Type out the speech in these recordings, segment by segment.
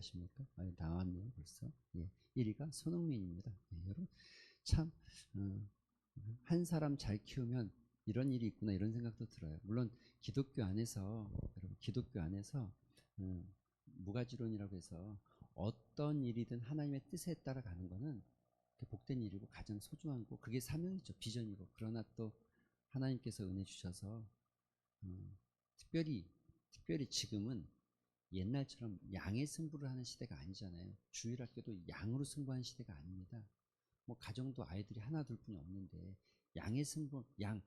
아십니까? 나왔네요 벌써. 예, 1위가 손흥민입니다. 예, 여러분 참 한 사람 잘 키우면 이런 일이 있구나 이런 생각도 들어요. 물론 기독교 안에서 여러분 기독교 안에서 무가지론이라고 해서 어떤 일이든 하나님의 뜻에 따라 가는 거는 복된 일이고 가장 소중한 거 그게 사명이죠. 비전이고. 그러나 또 하나님께서 은혜 주셔서 특별히 지금은 옛날처럼 양의 승부를 하는 시대가 아니잖아요. 주일학교도 양으로 승부하는 시대가 아닙니다. 뭐 가정도 아이들이 하나 둘 뿐이 없는데 양의 승부, 양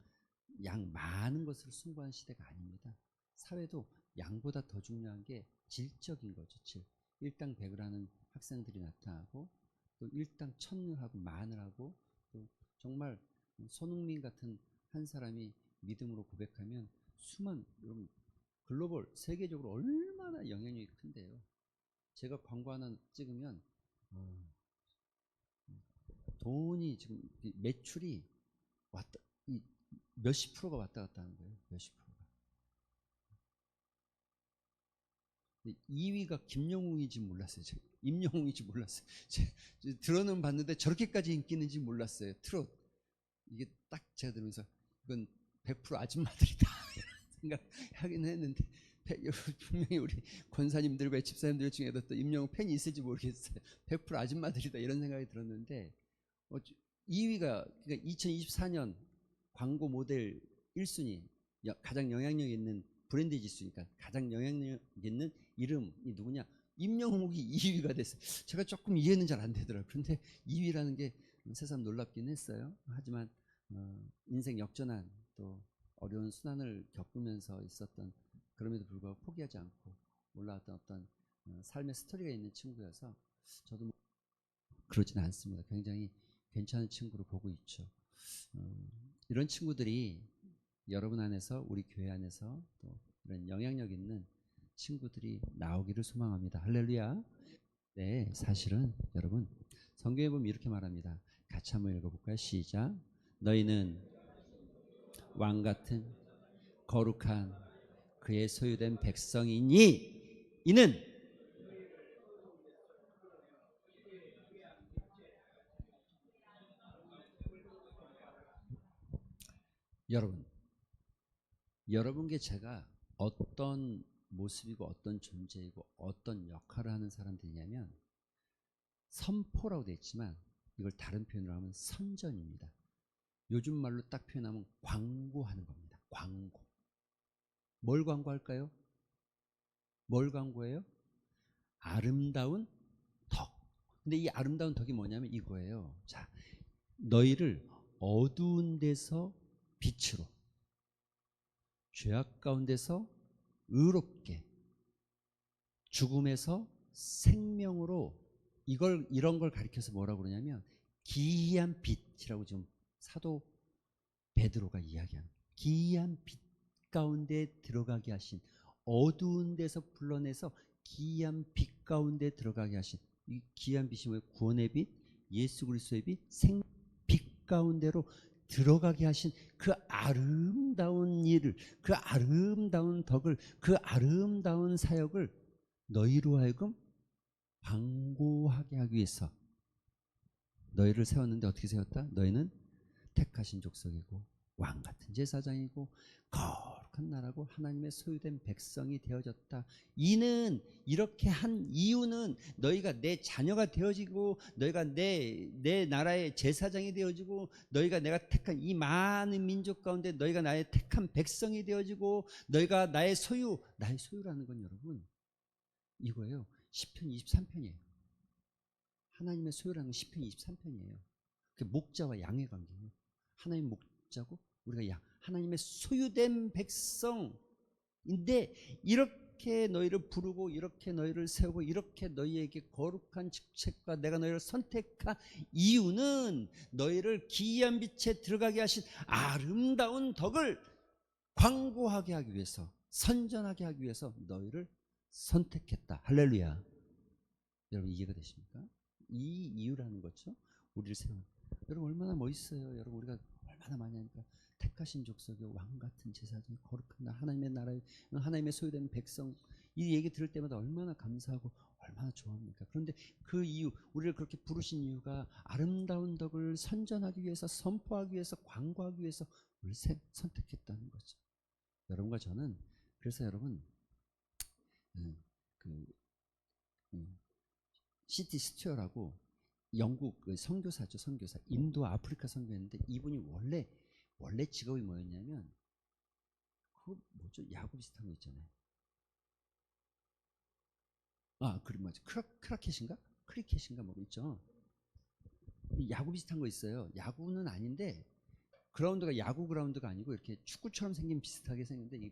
많은 것을 승부하는 시대가 아닙니다. 사회도 양보다 더 중요한 게 질적인 거죠. 질. 일당백을 하는 학생들이 나타나고 또 일당천을 하고 만을 하고 또 정말 손흥민 같은 한 사람이 믿음으로 고백하면 수만 글로벌 세계적으로 얼마나 영향력이 큰데요. 제가 광고 하나 찍으면 돈이 지금 매출이 왔다 몇십 프로가 왔다 갔다 하는 거예요. 몇십 프로가. 2위가 김영웅인지 몰랐어요. 제가. 임영웅인지 몰랐어요. 들어는 봤는데 저렇게까지 인기 있는지 몰랐어요. 트롯. 이게 딱 제가 들으면서 이건 100% 아줌마들이다 생각하긴 했는데 분명히 우리 권사님들과 집사님들 중에도 또 임영웅 팬이 있을지 모르겠어요. 100% 아줌마들이다 이런 생각이 들었는데 2위가 그러니까 2024년 광고 모델 1순위 가장 영향력 있는 브랜드 지수니까 가장 영향력 있는 이름이 누구냐? 임영웅이 2위가 됐어요. 제가 조금 이해는 잘 안 되더라고요. 그런데 2위라는 게 새삼 놀랍긴 했어요. 하지만 인생 역전한 또 어려운 순환을 겪으면서 있었던 그럼에도 불구하고 포기하지 않고 올라왔던 어떤 삶의 스토리가 있는 친구여서 저도 그러지는 않습니다. 굉장히 괜찮은 친구로 보고 있죠. 이런 친구들이 여러분 안에서 우리 교회 안에서 또 이런 영향력 있는 친구들이 나오기를 소망합니다. 할렐루야. 네, 사실은 여러분 성경에 보면 이렇게 말합니다. 같이 한번 읽어볼까요? 시작. 너희는 왕같은 거룩한 그의 소유된 백성이니 이는 여러분께 제가 어떤 모습이고 어떤 존재이고 어떤 역할을 하는 사람들이냐면 선포라고 되어 있지만 이걸 다른 표현으로 하면 선전입니다. 요즘 말로 딱 표현하면 광고하는 겁니다. 광고. 뭘 광고할까요? 뭘 광고해요? 아름다운 덕. 근데 이 아름다운 덕이 뭐냐면 이거예요. 자, 너희를 어두운 데서 빛으로, 죄악 가운데서 의롭게, 죽음에서 생명으로 이런 걸 가리켜서 뭐라고 그러냐면 기이한 빛이라고 지금 사도 베드로가 이야기하는 기이한 빛 가운데 들어가게 하신 어두운 데서 불러내서 기이한 빛 가운데 들어가게 하신 이 기이한 빛이 뭐예요? 구원의 빛, 예수 그리스도의 빛, 생빛 가운데로 들어가게 하신 그 아름다운 일을, 그 아름다운 덕을, 그 아름다운 사역을 너희로 하여금 광고하게 하기 위해서 너희를 세웠는데 어떻게 세웠다? 너희는 택하신 족속이고 왕같은 제사장이고 거룩한 나라고 하나님의 소유된 백성이 되어졌다. 이는 이렇게 한 이유는 너희가 내 자녀가 되어지고 너희가 내 나라의 제사장이 되어지고 너희가 내가 택한 이 많은 민족 가운데 너희가 나의 택한 백성이 되어지고 너희가 나의 소유라는 건 여러분 이거예요. 시편 23편이에요. 하나님의 소유라는 건 시편 23편이에요. 그 목자와 양의 관계예요. 하나님 목자고 우리가 양, 하나님의 소유된 백성인데 이렇게 너희를 부르고 이렇게 너희를 세우고 이렇게 너희에게 거룩한 직책과 내가 너희를 선택한 이유는 너희를 기이한 빛에 들어가게 하신 아름다운 덕을 광고하게 하기 위해서, 선전하게 하기 위해서 너희를 선택했다. 할렐루야. 여러분 이해가 되십니까? 이 이유라는 거죠. 우리를 세운. 여러분 얼마나 멋있어요. 여러분 우리가 얼마나 많이 하니까 택하신 족속의 왕같은 제사장이 거룩한 하나님의 나라에 하나님의 소유된 백성 이 얘기 들을 때마다 얼마나 감사하고 얼마나 좋아합니까? 그런데 그 이유, 우리를 그렇게 부르신 이유가 아름다운 덕을 선전하기 위해서, 선포하기 위해서, 광고하기 위해서 우리를 선택했다는 거죠. 여러분과 저는, 그래서 여러분, 그 시티 스튜어라고 영국 그 선교사죠, 선교사. 인도 아프리카 선교했는데 이분이 원래 직업이 뭐였냐면 그 뭐죠, 야구 비슷한 거 있잖아요. 그럼 맞아. 크라켓인가? 크리켓인가 뭐 있죠. 야구 비슷한 거 있어요. 야구는 아닌데 그라운드가 야구 그라운드가 아니고 이렇게 축구처럼 생긴 비슷하게 생겼는데 이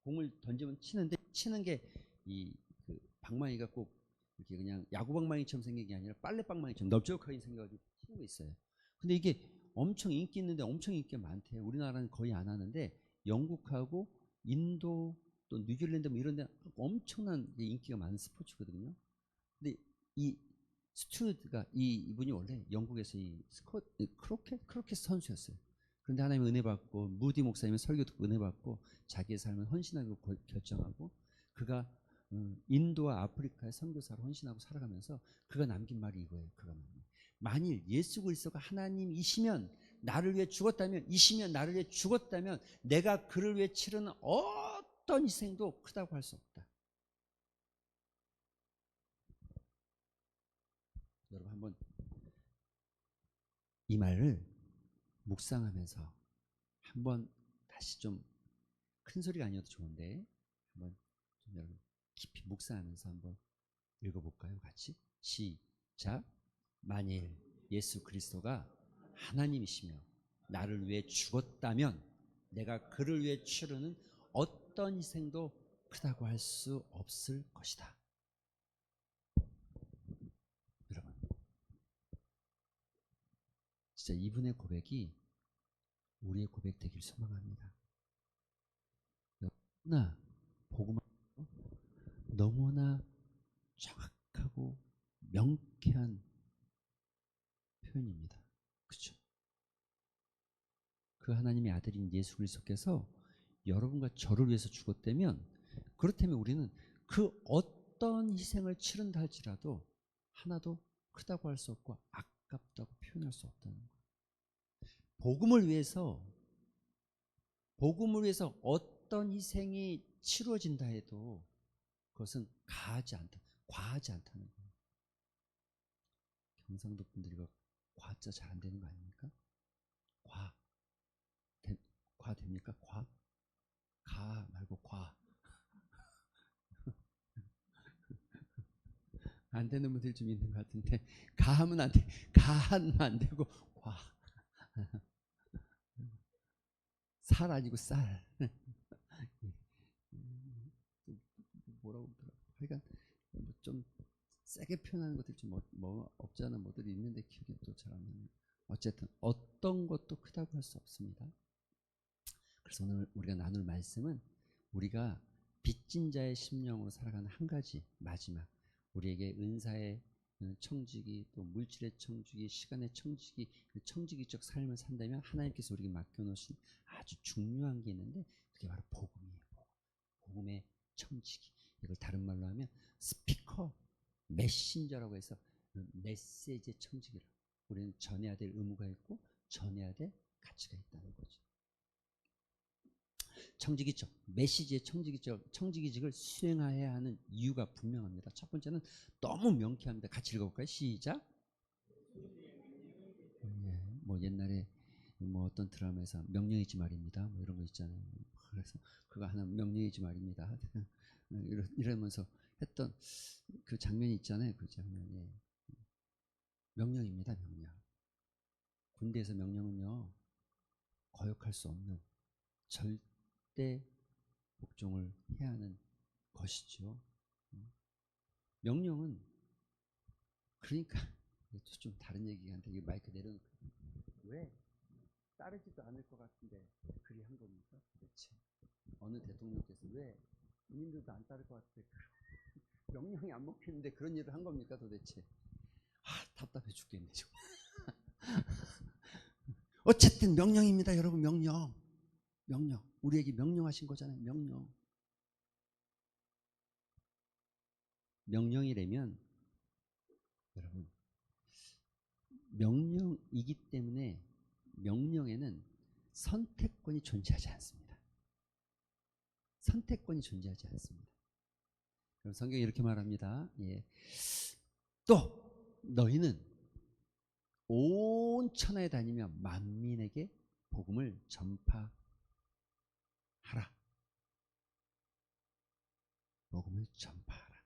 공을 던지면 치는 게 이 그 방망이가 꼭 이렇게 그냥 야구 방망이처럼 생긴 게 아니라 빨래 방망이처럼 넓적하게 생겨가지고 치는 거 있어요. 근데 이게 엄청 인기 있는데 엄청 인기가 많대요. 우리나라는 거의 안 하는데 영국하고 인도 또 뉴질랜드 뭐 이런 데 엄청난 인기가 많은 스포츠거든요. 근데 이 스튜어드가 이분이 원래 영국에서 이 크로켓 선수였어요. 그런데 하나님 은혜 받고 무디 목사님의 설교 듣고 은혜 받고 자기의 삶을 헌신하고 결정하고 그가 인도와 아프리카의 선교사로 헌신하고 살아가면서 그가 남긴 말이 이거예요. 그가 만일 예수 그리스도가 하나님이시면 나를 위해 죽었다면 내가 그를 위해 치르는 어떤 희생도 크다고 할 수 없다. 여러분 한번 이 말을 묵상하면서 한번 다시 좀 큰 소리가 아니어도 좋은데 한번 좀 여러분 깊이 묵상하면서 한번 읽어볼까요? 같이 시작. 만일 예수 그리스도가 하나님이시며 나를 위해 죽었다면 내가 그를 위해 치르는 어떤 희생도 크다고 할 수 없을 것이다. 여러분 진짜 이분의 고백이 우리의 고백 되길 소망합니다. 너무나 정확하고 명쾌한 표현입니다. 그렇죠? 그 하나님의 아들인 예수 그리스도께서 여러분과 저를 위해서 죽었다면, 그렇다면 우리는 그 어떤 희생을 치른다 할지라도 하나도 크다고 할 수 없고 아깝다고 표현할 수 없다는 거예요. 복음을 위해서 어떤 희생이 치루어진다 해도 그것은 과하지 않다는 거예요. 경상도 분들이 이거 과자 잘 안 되는 거 아닙니까? 과 됩니까? 가 말고 과. 안 되는 분들 좀 있는 것 같은데, 가하면 안 돼. 가하면 안 되고 과. 살 아니고 쌀. 뭐라고 그러더라고. 하여간 좀 세게 표현하는 것들이 좀 없지 않아 뭐들이 있는데 기억이 또 잘 안 나네요. 어쨌든 어떤 것도 크다고 할 수 없습니다. 그래서 오늘 우리가 나눌 말씀은 우리가 빚진 자의 심령으로 살아가는 한 가지 마지막, 우리에게 은사의 청지기, 또 물질의 청지기, 시간의 청지기, 그 청지기적 삶을 산다면 하나님께서 우리에게 맡겨놓으신 아주 중요한 게 있는데 그게 바로 복음이에요. 복음의 청지기. 이걸 다른 말로 하면 스피커, 메신저라고 해서 메시지의 청지기라고. 우리는 전해야 될 의무가 있고 전해야 될 가치가 있다는 거죠. 청지기적, 메시지의 청지기직을 수행해야 하는 이유가 분명합니다. 첫 번째는 너무 명쾌합니다. 같이 읽어볼까요? 시작. 뭐 옛날에 뭐 어떤 드라마에서 명령이지 말입니다. 뭐 이런 거 있잖아요. 그래서 그거 하나 명령이지 말입니다. 이러면서 했던 그 장면이 있잖아요. 그 장면이 명령입니다. 명령. 군대에서 명령은요 거역할 수 없는 절대 복종을 해야 하는 것이죠. 명령은 그러니까 좀 다른 얘기가 한데 이 마이크 내려놓고 왜 따르지도 않을 것 같은데 그리 한 겁니까? 도대체 어느 대통령께서 왜 군인들도 안 따를 것 같은데 명령이 안 먹히는데 그런 일을 한 겁니까? 도대체 답답해 죽겠네 지금. 어쨌든 명령입니다. 여러분, 명령 우리에게 명령하신 거잖아요. 명령. 명령이라면 여러분 명령이기 때문에 명령에는 선택권이 존재하지 않습니다. 선택권이 존재하지 않습니다. 그럼 성경이 이렇게 말합니다. 예. 또 너희는 온 천하에 다니며 만민에게 복음을 전파하라. 복음을 전파하라.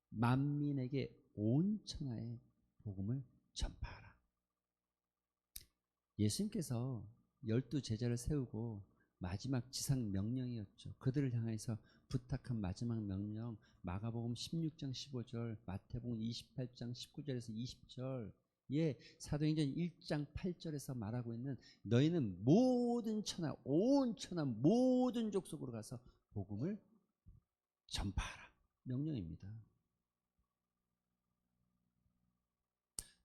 만민에게 온 천하에 복음을 전파하라. 예수님께서 12 제자를 세우고 마지막 지상 명령이었죠. 그들을 향해서 부탁한 마지막 명령, 마가복음 16장 15절, 마태복음 28장 19절에서 20절, 예, 사도행전 1장 8절에서 말하고 있는 너희는 모든 천하, 온 천하 모든 족속으로 가서 복음을 전파하라. 명령입니다.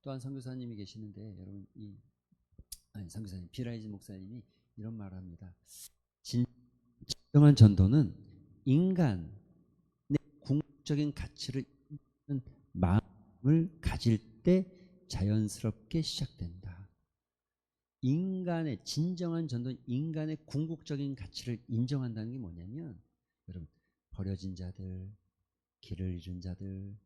또한 선교사님이 계시는데 여러분 선교사님 비라이즈 목사님이 이런 말을 합니다. 진정한 전도는 인간의 궁극적인 가치를 잃는 마음을 가질 때 자연스럽게 시작된다. 인간의 진정한 전도는 인간의 궁극적인 가치를 인정한다는 게 뭐냐면 여러분 버려진 자들, 길을 잃은 자들,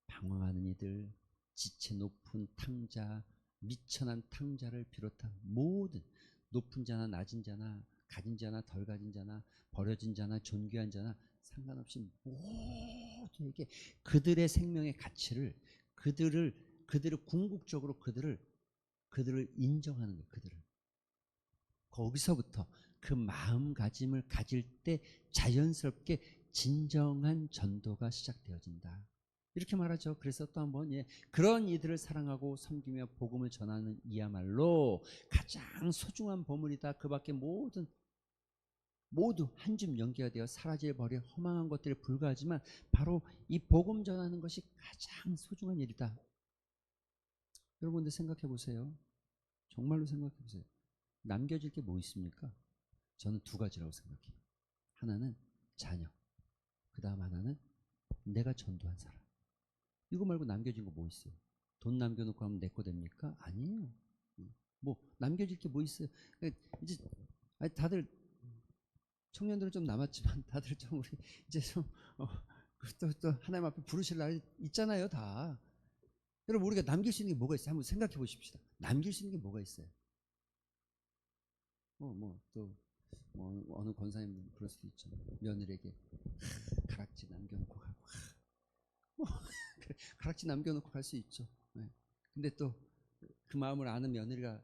방황하는 이들, 지체 높은 탕자, 미천한 탕자를 비롯한 모든 높은 자나 낮은 자나 가진 자나 덜 가진 자나 버려진 자나 존귀한 자나 상관없이 모두에게 그들의 생명의 가치를 그들을 궁극적으로 그들을 인정하는 거예요. 그들을 거기서부터 그 마음가짐을 가질 때 자연스럽게 진정한 전도가 시작되어진다. 이렇게 말하죠. 그래서 또 한번 그런 이들을 사랑하고 섬기며 복음을 전하는 이야말로 가장 소중한 보물이다. 그 밖에 모두 한 줌 연기가 되어 사라질 버릴 허망한 것들에 불과하지만 바로 이 복음 전하는 것이 가장 소중한 일이다. 여러분들 생각해 보세요. 정말로 생각해 보세요. 남겨질 게 뭐 있습니까? 저는 두 가지라고 생각해요. 하나는 자녀, 그 다음 하나는 내가 전도한 사람. 이거 말고 남겨진 거 뭐 있어요? 돈 남겨놓고 하면 내 거 됩니까? 아니에요. 뭐 남겨질 게 뭐 있어요? 이제 다들 청년들은 좀 남았지만 다들 좀 우리 이제 좀 또 하나님 앞에 부르실 날 있잖아요, 다. 여러분 우리가 남길 수 있는 게 뭐가 있어요? 한번 생각해 보십시다. 남길 수 있는 게 뭐가 있어요? 어느 권사님 그럴 수도 있죠. 며느리에게 가락지 남겨놓고 가고 가락지 남겨놓고 갈 수 있죠. 네. 근데 또 그 마음을 아는 며느리가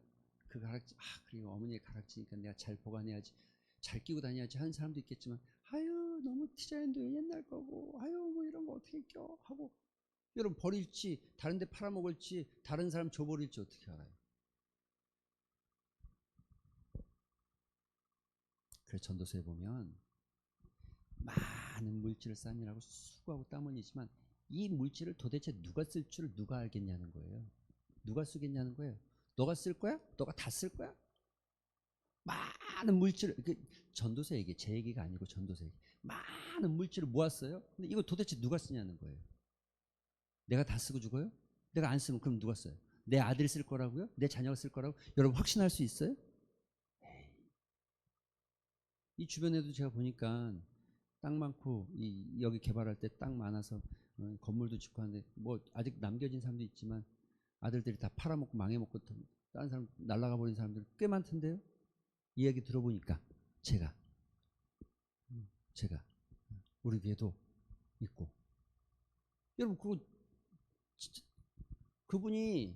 그 가락지 그리고 어머니의 가락지니까 내가 잘 보관해야지, 잘 끼고 다녀야지 하는 사람도 있겠지만 아유 너무 디자인도 옛날 거고 아유 뭐 이런 거 어떻게 껴 하고 여러분 버릴지 다른 데 팔아먹을지 다른 사람 줘버릴지 어떻게 알아요? 그래서 전도서에 보면 많은 물질을 쌓느라고 수고하고 땀 흘리지만 이 물질을 도대체 누가 쓸 줄 누가 알겠냐는 거예요. 누가 쓰겠냐는 거예요. 너가 쓸 거야? 너가 다 쓸 거야? 많은 물질을, 전도서 얘기, 제 얘기가 아니고 전도서 얘기. 많은 물질을 모았어요. 근데 이거 도대체 누가 쓰냐는 거예요. 내가 다 쓰고 죽어요? 내가 안 쓰면 그럼 누가 써요? 내 아들이 쓸 거라고요? 내 자녀가 쓸 거라고? 여러분 확신할 수 있어요? 이 주변에도 제가 보니까 땅 많고 여기 개발할 때 땅 많아서 건물도 짓고 하는데 뭐 아직 남겨진 사람도 있지만 아들들이 다 팔아먹고 망해먹고 다른 사람 날아가 버린 사람들 꽤 많던데요. 이 얘기 들어보니까 제가 우리 교회도 있고 여러분 진짜 그분이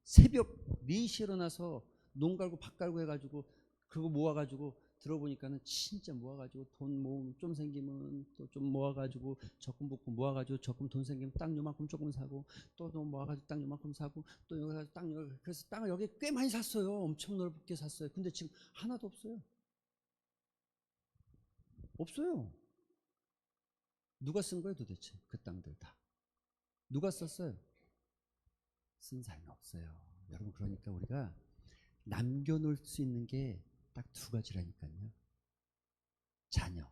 새벽 4시에 일어나서 농 갈고 밭 갈고 해가지고 그거 모아가지고 들어보니까는 진짜 모아가지고 돈 모으면 좀 생기면 또 좀 모아가지고 적금 붓고 모아가지고 적금 돈 생기면 땅 요만큼 조금 사고 또 모아가지고 땅 요만큼 사고 또 여기 가서 그래서 땅을 여기 꽤 많이 샀어요. 엄청 넓게 샀어요. 근데 지금 하나도 없어요. 없어요. 누가 쓴 거예요 도대체? 그 땅들 다 누가 썼어요? 쓴 사람이 없어요. 여러분 그러니까 우리가 남겨놓을 수 있는 게 딱 두 가지라니까요. 자녀,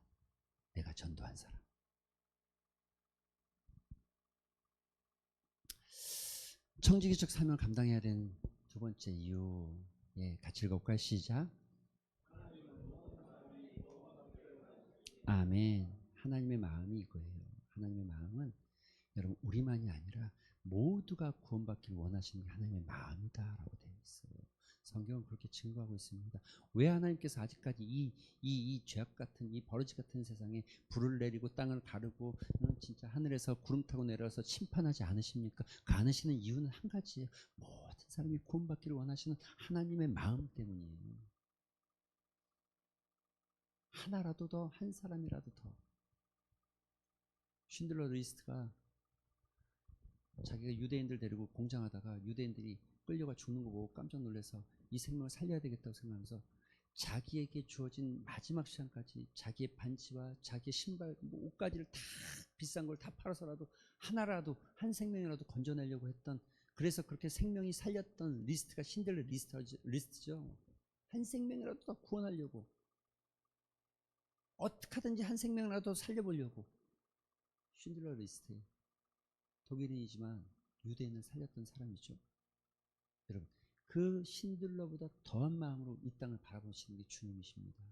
내가 전도한 사람. 청지기적 사명을 감당해야 되는 두 번째 이유. 예, 같이 읽어볼까요? 시작. 아멘. 하나님의 마음이 이거예요. 하나님의 마음은 여러분 우리만이 아니라 모두가 구원받기를 원하시는 게 하나님의 마음이다라고 되어 있어요. 성경은 그렇게 증거하고 있습니다. 왜 하나님께서 아직까지 이 죄악 같은 이 버러지 같은 세상에 불을 내리고 땅을 가르고 진짜 하늘에서 구름 타고 내려서 심판하지 않으십니까? 그 않으시는 이유는 한 가지예요. 모든 사람이 구원받기를 원하시는 하나님의 마음 때문이에요. 하나라도 더, 한 사람이라도 더. 쉰들러 리스트가 자기가 유대인들 데리고 공장하다가 유대인들이 끌려가 죽는 거 보고 깜짝 놀라서 이 생명을 살려야 되겠다고 생각하면서 자기에게 주어진 마지막 시간까지 자기의 반지와 자기의 신발, 옷가지를 다 비싼 걸 다 팔아서라도 하나라도 한 생명이라도 건져내려고 했던, 그래서 그렇게 생명이 살렸던 리스트가 신들러 리스트죠. 한 생명이라도 더 구원하려고, 어떻게 하든지 한 생명이라도 살려보려고. 신들러 리스트, 독일인이지만 유대인을 살렸던 사람이죠. 여러분, 그 신들러보다 더한 마음으로 이 땅을 바라보시는 게 주님이십니다.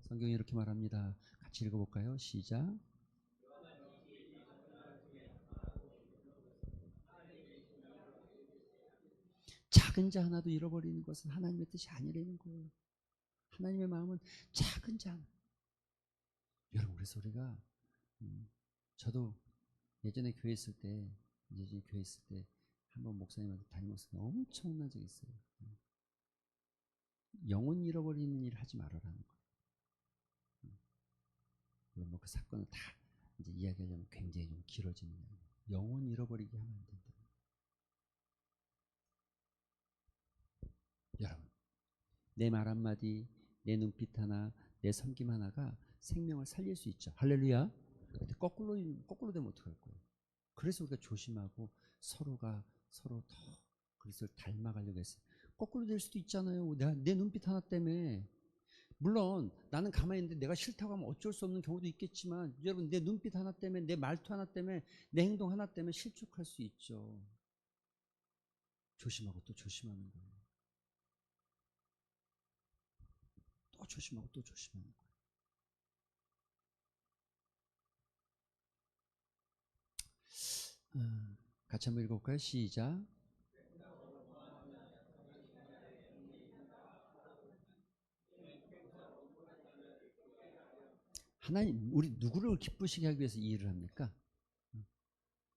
성경이 이렇게 말합니다. 같이 읽어볼까요? 시작. 작은 자 하나도 잃어버리는 것은 하나님의 뜻이 아니라는 거예요. 하나님의 마음은 작은 자 하나. 여러분, 그래서 우리가 저도 예전에 교회 있을 때, 한번 목사님한테 담임 목사님 엄청난 적이 있어요. 영혼 잃어버리는 일 하지 말아라는 거예요. 물론 뭐 그 사건을 다 이제 이야기하려면 굉장히 좀 길어지는 거예요. 영혼 잃어버리게 하면 안 된다. 여러분, 내 말 한마디, 내 눈빛 하나, 내 섬김 하나가 생명을 살릴 수 있죠. 할렐루야. 근데 거꾸로 되면 어떡할 거예요? 그래서 우리가 조심하고 서로가 서로 더 그리스도를 닮아가려고 했어요. 거꾸로 될 수도 있잖아요. 내 눈빛 하나 때문에. 물론 나는 가만히 있는데 내가 싫다고 하면 어쩔 수 없는 경우도 있겠지만, 여러분, 내 눈빛 하나 때문에, 내 말투 하나 때문에, 내 행동 하나 때문에 실족할 수 있죠. 조심하고 또 조심하는 거예요. 또 조심하고 또 조심하는 거예요. 같이 한번 읽어볼까요? 시작. 하나님, 우리 누구를 기쁘시게 하기 위해서 이 일을 합니까?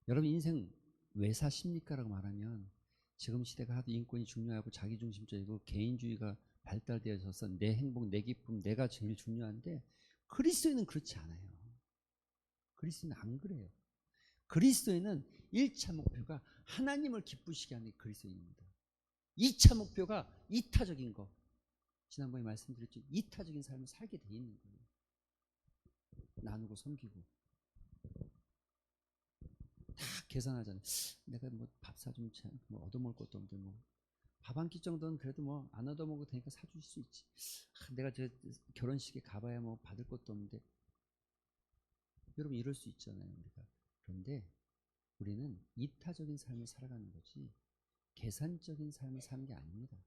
여러분 인생 왜 사십니까? 라고 말하면, 지금 시대가 하도 인권이 중요하고 자기중심적이고 개인주의가 발달되어져서 내 행복, 내 기쁨, 내가 제일 중요한데, 그리스도인은 그렇지 않아요. 그리스도인은 안 그래요. 그리스도인은 1차 목표가 하나님을 기쁘시게 하는 게 그리스도인입니다. 2차 목표가 이타적인 거, 지난번에 말씀드렸죠. 이타적인 삶을 살게 돼 있는 거예요. 나누고 섬기고. 다 계산하잖아요. 내가 뭐 밥 사주면 뭐 얻어먹을 것도 없는데 뭐 밥 한 끼 정도는 그래도 뭐 안 얻어먹어도 되니까 사줄 수 있지. 내가 저 결혼식에 가봐야 뭐 받을 것도 없는데. 여러분 이럴 수 있잖아요, 우리가. 그런데 우리는 이타적인 삶을 살아가는 거지 계산적인 삶을 사는 게 아닙니다.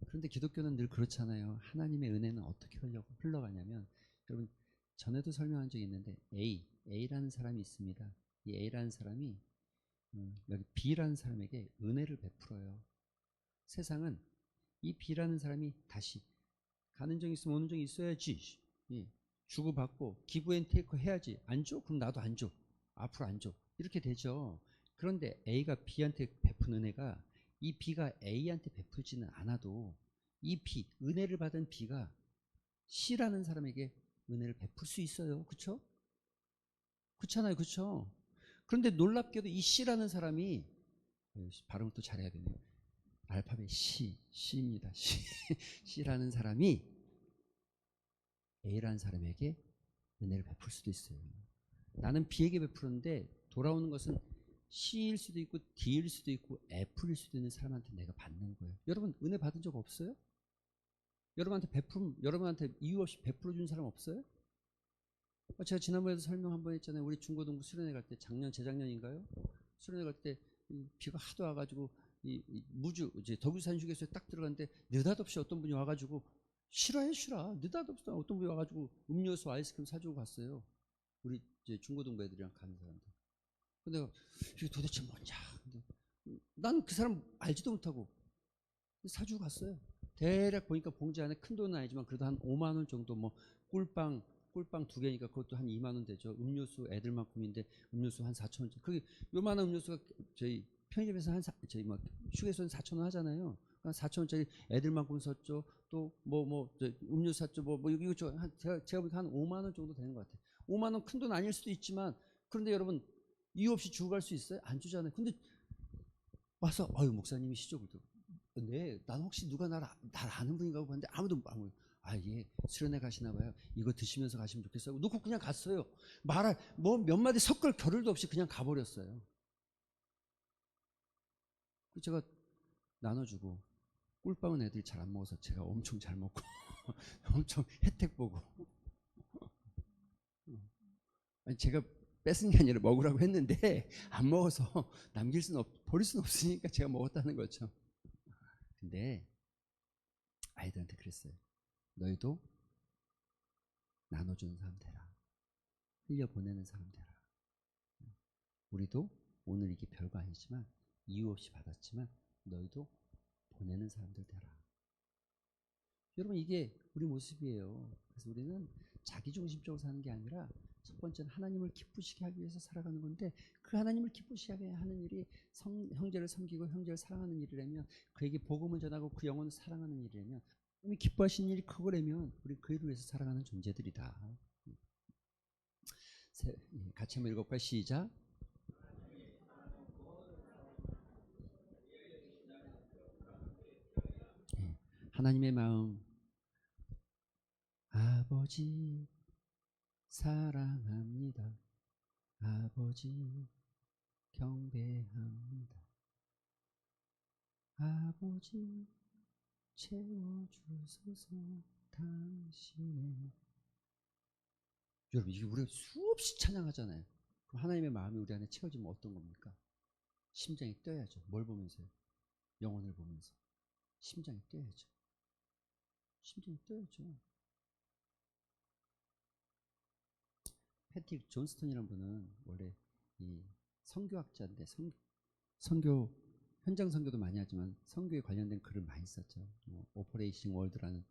그런데 기독교는 늘 그렇잖아요. 하나님의 은혜는 어떻게 흘러가냐면, 여러분 전에도 설명한 적이 있는데, A라는 사람이 있습니다. 이 A라는 사람이 여기 B라는 사람에게 은혜를 베풀어요. 세상은 이 B라는 사람이 다시 가는 정이 있으면 오는 정이 있어야지. 예. 주고받고 기브 앤 테이크 해야지. 안 줘? 그럼 나도 안 줘. 앞으로 안 줘. 이렇게 되죠. 그런데 A가 B한테 베푼 은혜가 이 B가 A한테 베풀지는 않아도 이 B, 은혜를 받은 B가 C라는 사람에게 은혜를 베풀 수 있어요. 그쵸? 그렇잖아요. 그쵸? 그런데 놀랍게도 이 C라는 사람이, 발음을 또 잘해야 되네요. 알파벳 C입니다. C라는 사람이 A라는 사람에게 은혜를 베풀 수도 있어요. 나는 B에게 베푸는데 돌아오는 것은 C일 수도 있고 D일 수도 있고 F일 수도 있는 사람한테 내가 받는 거예요. 여러분 은혜 받은 적 없어요? 여러분한테 이유 없이 베풀어 준 사람 없어요? 제가 지난번에도 설명 한 번 했잖아요. 우리 중고등부 수련회 갈 때 작년 재작년인가요? 수련회 갈 때 비가 하도 와가지고 무주 이제 덕유산 휴게소에 딱 들어갔는데 느닷없이 어떤 분이 와가지고 싫어해 싫어 느닷없이 어떤 분이 와가지고 음료수 아이스크림 사주고 갔어요. 우리 이제 중고등부 애들이랑 가는 사람들. 근데 내가 이게 도대체 뭐냐? 난 그 사람 알지도 못하고 사주고 갔어요. 대략 보니까 봉지 안에 큰 돈은 아니지만 그래도 한 5만 원 정도 뭐 꿀빵 두 개니까 그것도 한 2만 원 되죠. 음료수 애들만큼인데 음료수 한 4천 원. 그게 요만한 음료수가 저희 편의점에서 저희 막 휴게소는 4천 원 하잖아요. 그러니까 4천 원짜리 애들만큼 샀죠. 또 음료수 샀죠. 이거 제가 보니까 한 5만 원 정도 되는 것 같아요. 5만 원 큰 돈 아닐 수도 있지만 그런데 여러분 이유 없이 주고 갈 수 있어요? 안 주잖아요. 근데 와서 목사님이시죠? 네, 난 혹시 누가 날 아는 분인가 하고 봤는데 아무도 예, 수련회 가시나 봐요. 이거 드시면서 가시면 좋겠어요. 놓고 그냥 갔어요. 몇 마디 섞을 겨를도 없이 그냥 가버렸어요. 제가 나눠주고 꿀빵은 애들이 잘 안 먹어서 제가 엄청 잘 먹고 엄청 혜택 보고 아니 제가 뺏은 게 아니라 먹으라고 했는데 안 먹어서 버릴 수는 없으니까 제가 먹었다는 거죠. 근데 아이들한테 그랬어요. 너희도 나눠주는 사람 되라. 흘려보내는 사람 되라. 우리도 오늘 이게 별거 아니지만 이유 없이 받았지만 너희도 보내는 사람들 되라. 여러분 이게 우리 모습이에요. 그래서 우리는 자기중심적으로 사는 게 아니라 첫 번째는 하나님을 기쁘시게 하기 위해서 살아가는 건데 그 하나님을 기쁘시게 하는 일이 형제를 섬기고 형제를 사랑하는 일이라면 그에게 복음을 전하고 그 영혼을 사랑하는 일이라면 하나님이 기뻐하시는 일이 그거라면 우리 그 일을 위해서 살아가는 존재들이다. 같이 한번 읽어볼까요? 시작. 하나님의 마음 아버지 사랑합니다. 아버지 경배합니다. 아버지 채워주소서 당신의 여러분 이게 우리가 수없이 찬양하잖아요. 그럼 하나님의 마음이 우리 안에 채워지면 어떤 겁니까? 심장이 뛰어야죠. 뭘 보면서요? 영혼을 보면서 심장이 뛰어야죠. 심장이 뛰어야죠. 패트릭 존스턴이라는 분은 원래 이 선교학자인데 선교 현장 선교도 많이 하지만 선교에 관련된 글을 많이 썼죠. 오퍼레이션 월드라는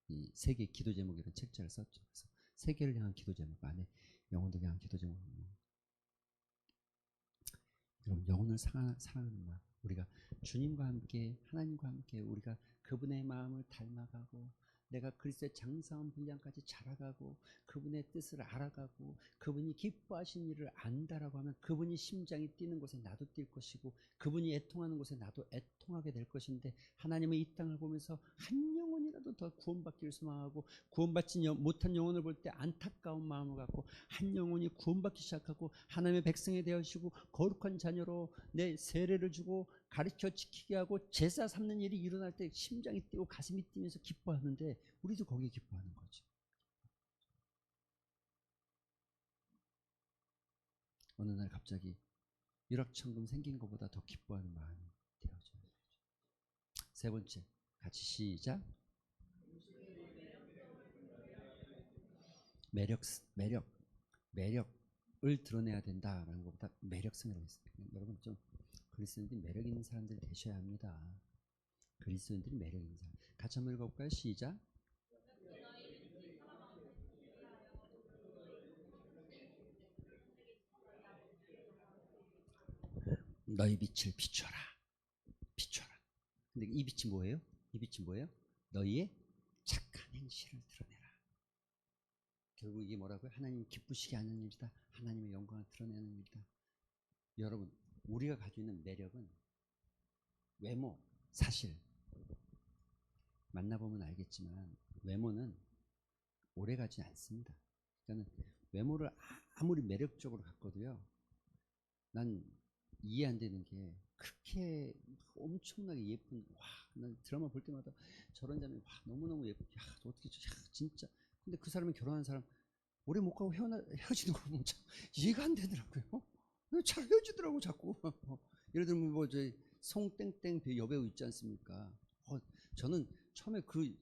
이 세계 기도 제목 이런 책자를 썼죠. 그래서 세계를 향한 기도 제목 안에 영혼을 향한 기도 제목. 여러분 영혼을 사랑하는 마음. 우리가 주님과 함께 하나님과 함께 우리가 그분의 마음을 닮아가고 내가 그리스도의 장사한 분량까지 자라가고 그분의 뜻을 알아가고 그분이 기뻐하신 일을 안다라고 하면 그분이 심장이 뛰는 곳에 나도 뛸 것이고 그분이 애통하는 곳에 나도 애통하게 될 것인데 하나님의 이 땅을 보면서 한 영혼이라도 더 구원받기를 소망하고 구원받지 못한 영혼을 볼 때 안타까운 마음을 갖고 한 영혼이 구원받기 시작하고 하나님의 백성이 되어지고 거룩한 자녀로 내 세례를 주고 가르쳐 지키게 하고 제사 삼는 일이 일어날 때 심장이 뛰고 가슴이 뛰면서 기뻐하는데 우리도 거기에 기뻐하는 거죠. 어느 날 갑자기 일확천금 생긴 것보다 더 기뻐하는 마음이 되어져요. 세 번째, 같이 시작. 매력을 드러내야 된다라는 것보다 매력성이라고 했어요. 여러분 좀 그리스도인들이 매력 있는 사람들이 되셔야 합니다. 그리스도인들이 매력 있는 사람. 같이 한번 읽어볼까요? 시작. 너희 빛을 비춰라. 비춰라. 근데 이 빛이 뭐예요? 이 빛이 뭐예요? 너희의 착한 행실을 드러내라. 결국 이게 뭐라고요? 하나님 기쁘시게 하는 일이다. 하나님의 영광을 드러내는 일이다. 여러분 우리가 가지고 있는 매력은 외모, 사실 만나보면 알겠지만 외모는 오래가지 않습니다. 그러니까 외모를 아무리 매력적으로 갖고도요. 난 이해 안 되는 게 그렇게 엄청나게 예쁜 난 드라마 볼 때마다 저런 장면 너무너무 예쁘. 어떻게 진짜. 근데 그 사람이 결혼한 사람 오래 못 가고 헤어지는 거 보면 참 이해가 안 되더라고요. 잘 헤어지더라고 자꾸. 예를 들면 뭐 저희 송땡땡 여배우 있지 않습니까? 저는 처음에 그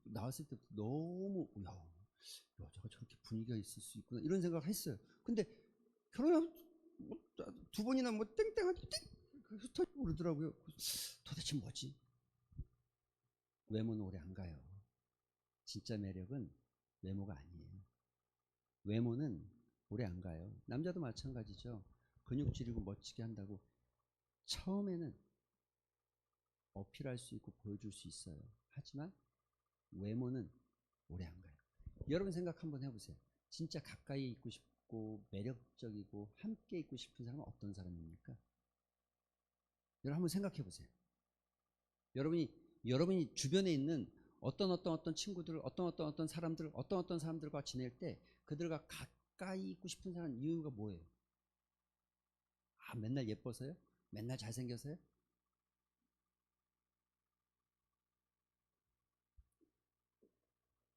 나왔을 때 너무 여자가 저렇게 분위기가 있을 수 있구나 이런 생각을 했어요. 근데 결혼하면 두 번이나 뭐 땡땡하고 흩어지고 그러더라고요. 도대체 뭐지? 외모는 오래 안 가요. 진짜 매력은 외모가 아니에요. 외모는 오래 안 가요. 남자도 마찬가지죠. 근육질이고 멋지게 한다고 처음에는 어필할 수 있고 보여줄 수 있어요. 하지만 외모는 오래 안 가요. 여러분 생각 한번 해보세요. 진짜 가까이 있고 싶고 매력적이고 함께 있고 싶은 사람은 어떤 사람입니까? 여러분 한번 생각해 보세요. 여러분이 주변에 있는 어떤 친구들, 어떤 사람들과 지낼 때 그들과 가까이 있고 싶은 사람 이유가 뭐예요? 아, 맨날 예뻐서요? 맨날 잘생겨서요?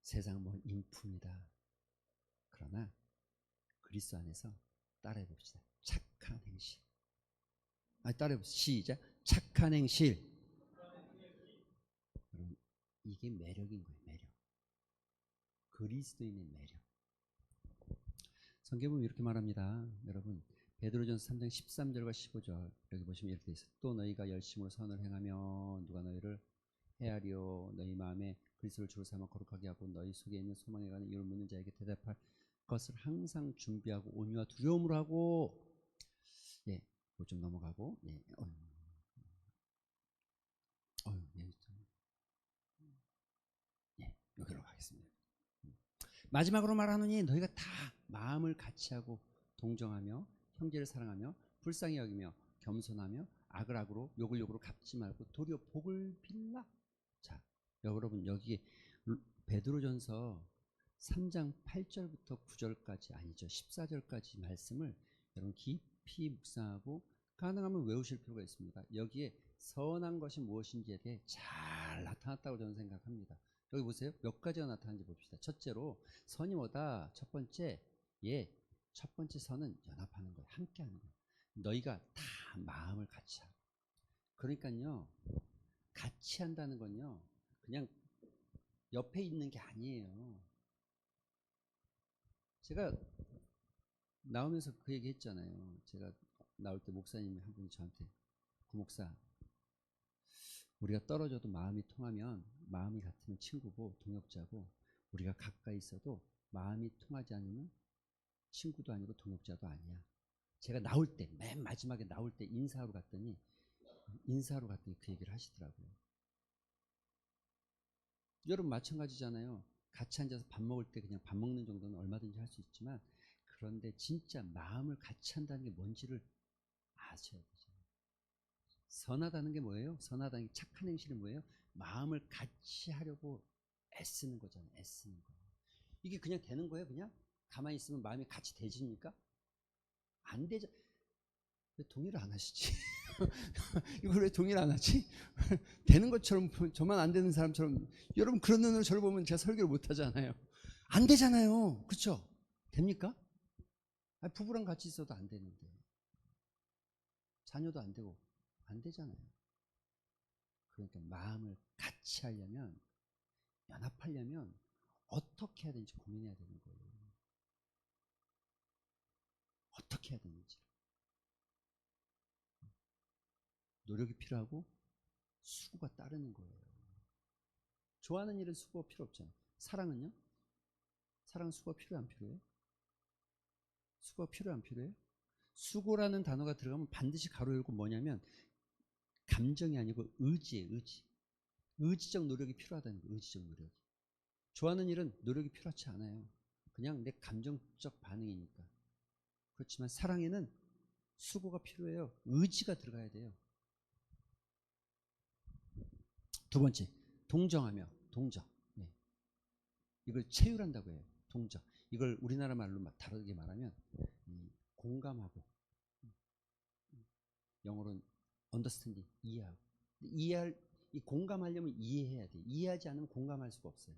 세상은 뭐 인품이다. 그러나 그리스도 안에서 따라해 봅시다. 착한 행실. 따라해 봅시다. 시작. 착한 행실. 여러분, 이게 매력인 거예요. 매력. 그리스도인의 매력. 성경은 이렇게 말합니다. 여러분, 베드로전서 3장 13절과 15절 여기 보시면 이렇게 되어 있어요. 또 너희가 열심으로 선을 행하며 누가 너희를 헤아려 너희 마음에 그리스도를 주로 삼아 거룩하게 하고 너희 속에 있는 소망에 관한 이유를 묻는 자에게 대답할 것을 항상 준비하고 온유와 두려움으로 하고 예, 이거 좀 넘어가고 예, 예, 여기로 가겠습니다. 마지막으로 말하노니 너희가 다 마음을 같이하고 동정하며 형제를 사랑하며 불쌍히 여기며 겸손하며 악을 악으로 욕을 욕으로 갚지 말고 도리어 복을 빌라. 자, 여러분 여기 베드로전서 3장 8절부터 9절까지 아니죠. 14절까지 말씀을 여러분 깊이 묵상하고 가능하면 외우실 필요가 있습니다. 여기에 선한 것이 무엇인지에 대해 잘 나타났다고 저는 생각합니다. 여기 보세요. 몇 가지가 나타나는지 봅시다. 첫째로 선이 뭐다? 첫 번째 선은 연합하는 거예요. 함께하는 거예요. 너희가 다 마음을 같이 하고. 그러니까요. 같이 한다는 건요. 그냥 옆에 있는 게 아니에요. 제가 나오면서 그 얘기 했잖아요. 제가 나올 때 목사님이 한 분이 저한테 구목사 우리가 떨어져도 마음이 통하면 마음이 같으면 친구고 동역자고 우리가 가까이 있어도 마음이 통하지 않으면 친구도 아니고 동역자도 아니야. 제가 나올 때 맨 마지막에 나올 때 인사하러 갔더니 그 얘기를 하시더라고요. 여러분 마찬가지잖아요. 같이 앉아서 밥 먹을 때 그냥 밥 먹는 정도는 얼마든지 할 수 있지만 그런데 진짜 마음을 같이 한다는 게 뭔지를 아셔야 되죠. 선하다는 게 뭐예요? 선하다는 게 착한 행실이 뭐예요? 마음을 같이 하려고 애쓰는 거잖아요. 애쓰는 거. 이게 그냥 되는 거예요? 그냥? 가만히 있으면 마음이 같이 되집니까? 안 되죠. 왜 동의를 안 하시지? 이걸 왜 동의를 안 하지? 되는 것처럼 저만 안 되는 사람처럼 여러분 그런 눈으로 저를 보면 제가 설교를 못 하잖아요. 안 되잖아요. 그렇죠? 됩니까? 부부랑 같이 있어도 안 되는데 자녀도 안 되고 안 되잖아요. 그러니까 마음을 같이 하려면 연합하려면 어떻게 해야 되는지 고민해야 되는 거예요. 어떻게 해야 되는지 노력이 필요하고 수고가 따르는 거예요. 좋아하는 일은 수고가 필요 없잖아요. 사랑은요? 사랑은 수고가 필요해 안 필요해요? 수고가 필요해 안 필요해요? 수고라는 단어가 들어가면 반드시 가로 열고 뭐냐면 감정이 아니고 의지예요. 의지적 노력이 필요하다는 거예요. 의지적 노력이. 좋아하는 일은 노력이 필요하지 않아요. 그냥 내 감정적 반응이니까. 그렇지만 사랑에는 수고가 필요해요. 의지가 들어가야 돼요. 두 번째, 동정하며 동정. 네. 이걸 체휼한다고 해요. 동정. 이걸 우리나라 말로 다르게 말하면 공감하고 영어로는 understanding, 이해하고. 이 공감하려면 이해해야 돼요. 이해하지 않으면 공감할 수가 없어요.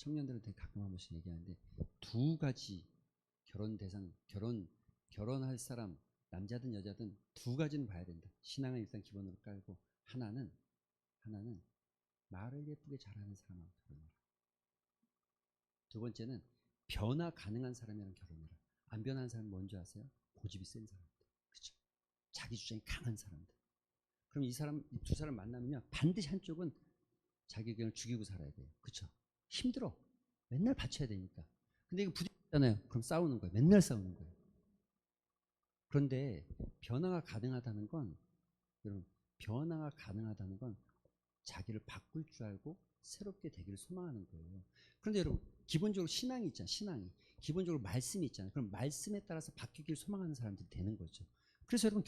청년들한테 가끔 한 번씩 얘기하는데 두 가지 결혼 대상, 결혼할 사람, 남자든 여자든 두 가지는 봐야 된다. 신앙을 일단 기본으로 깔고 하나는 말을 예쁘게 잘하는 사람하고 결혼해라. 두 번째는 변화 가능한 사람이랑 결혼해라. 안 변하는 사람은 뭔지 아세요? 고집이 센 사람들. 그렇죠? 자기 주장이 강한 사람들. 그럼 이 두 사람 만나면요 반드시 한쪽은 자기 의견을 죽이고 살아야 돼요. 그렇죠? 힘들어. 맨날 받쳐야 되니까. 근데 이거 부딪히잖아요. 그럼 싸우는 거예요. 맨날 싸우는 거예요. 그런데 변화가 가능하다는 건 여러분 변화가 가능하다는 건 자기를 바꿀 줄 알고 새롭게 되기를 소망하는 거예요. 그런데 여러분 기본적으로 신앙이 있잖아요. 신앙이 기본적으로 말씀이 있잖아요. 그럼 말씀에 따라서 바뀌기를 소망하는 사람들이 되는 거죠. 그래서 여러분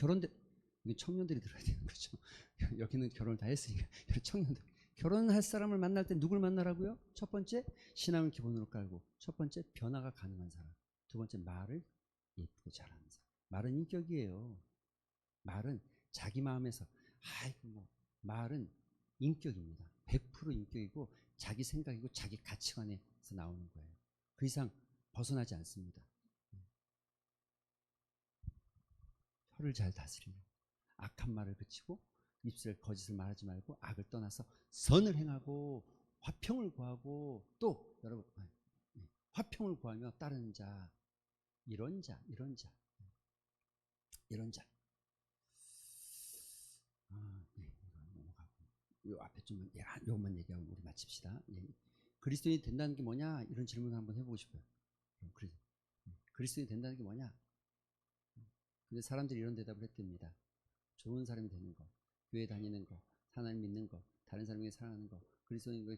이건 청년들이 들어야 되는 거죠. 여기는 결혼을 다 했으니까 청년들 결혼할 사람을 만날 때 누굴 만나라고요? 첫 번째 신앙을 기본으로 깔고, 첫 번째 변화가 가능한 사람, 두 번째 말을 예쁘게 잘하는 사람. 말은 인격이에요. 말은 자기 마음에서 아이고 뭐 말은 인격입니다. 100% 인격이고 자기 생각이고 자기 가치관에서 나오는 거예요. 그 이상 벗어나지 않습니다. 혀를 잘 다스리며 악한 말을 그치고 입술에 거짓을 말하지 말고 악을 떠나서 선을 행하고 화평을 구하고 또 여러분 화평을 구하며 따르는 자 이런 자 네, 넘어가고 요 앞에 좀 요것만 얘기하고 우리 마칩시다. 예. 그리스도인이 된다는 게 뭐냐 이런 질문을 한번 해보고 싶어요. 그리스도인이 된다는 게 뭐냐? 근데 사람들이 이런 대답을 했답니다. 좋은 사람이 되는 거, 교회 다니는 거, 하나님 믿는 거, 다른 사람에게 사랑하는 거, 그리스도인 거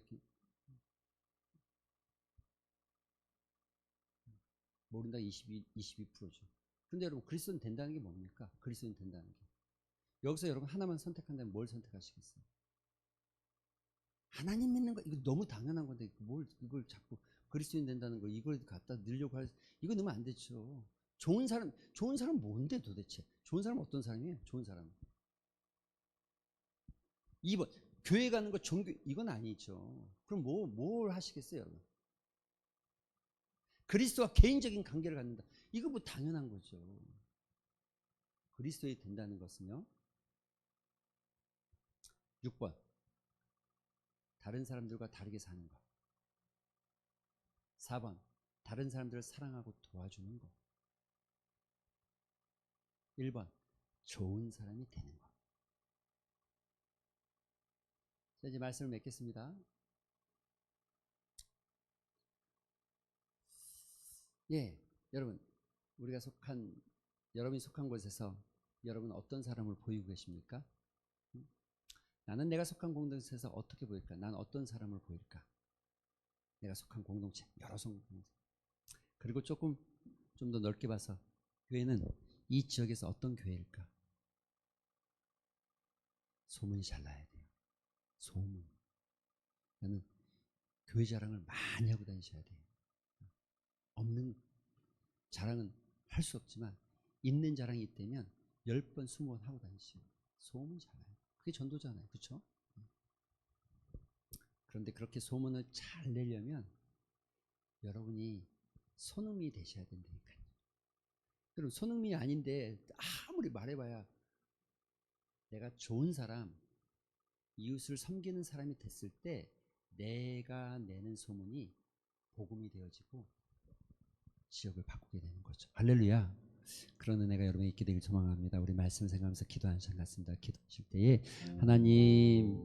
모른다 22%죠. 근데 여러분 그리스도인 된다는 게 뭡니까? 그리스도인 된다는 게. 여기서 여러분 하나만 선택한다면 뭘 선택하시겠어요? 하나님 믿는 거 이거 너무 당연한 건데 뭘 이걸 자꾸 그리스도인 된다는 거 이걸 갖다 늘려고 이거 넣으면 안 되죠. 좋은 사람 뭔데 도대체? 좋은 사람 어떤 사람이에요? 좋은 사람. 2번 교회 가는 거 종교 이건 아니죠. 그럼 뭘 하시겠어요, 여러분? 그리스도와 개인적인 관계를 갖는다. 이거 뭐 당연한 거죠. 그리스도에 된다는 것은요. 6번 다른 사람들과 다르게 사는 것. 4번 다른 사람들을 사랑하고 도와주는 것. 1번 좋은 사람이 되는 것. 자, 이제 말씀을 맺겠습니다. 예, 여러분 여러분이 속한 곳에서 여러분은 어떤 사람을 보이고 계십니까? 나는 내가 속한 공동체에서 어떻게 보일까? 난 어떤 사람을 보일까? 내가 속한 공동체, 여러 공동체. 그리고 조금 좀 더 넓게 봐서 교회는 이 지역에서 어떤 교회일까? 소문이 잘 나야 돼요. 소문. 나는 교회 자랑을 많이 하고 다니셔야 돼요. 없는 자랑은 할 수 없지만 있는 자랑이 있다면 10번 20번 하고 다니시죠. 소문 잘 나요. 그게 전도잖아요. 그렇죠? 그런데 그렇게 소문을 잘 내려면 여러분이 손흥민이 되셔야 된다니까요. 여러분 손흥민이 아닌데 아무리 말해봐야 내가 좋은 사람, 이웃을 섬기는 사람이 됐을 때 내가 내는 소문이 복음이 되어지고 지역을 바꾸게 되는 거죠. 할렐루야. 그런 은혜가 여러분에 있게 되길 소망합니다. 우리 말씀 생각하면서 기도하는 시간 같습니다. 기도하실 때에 하나님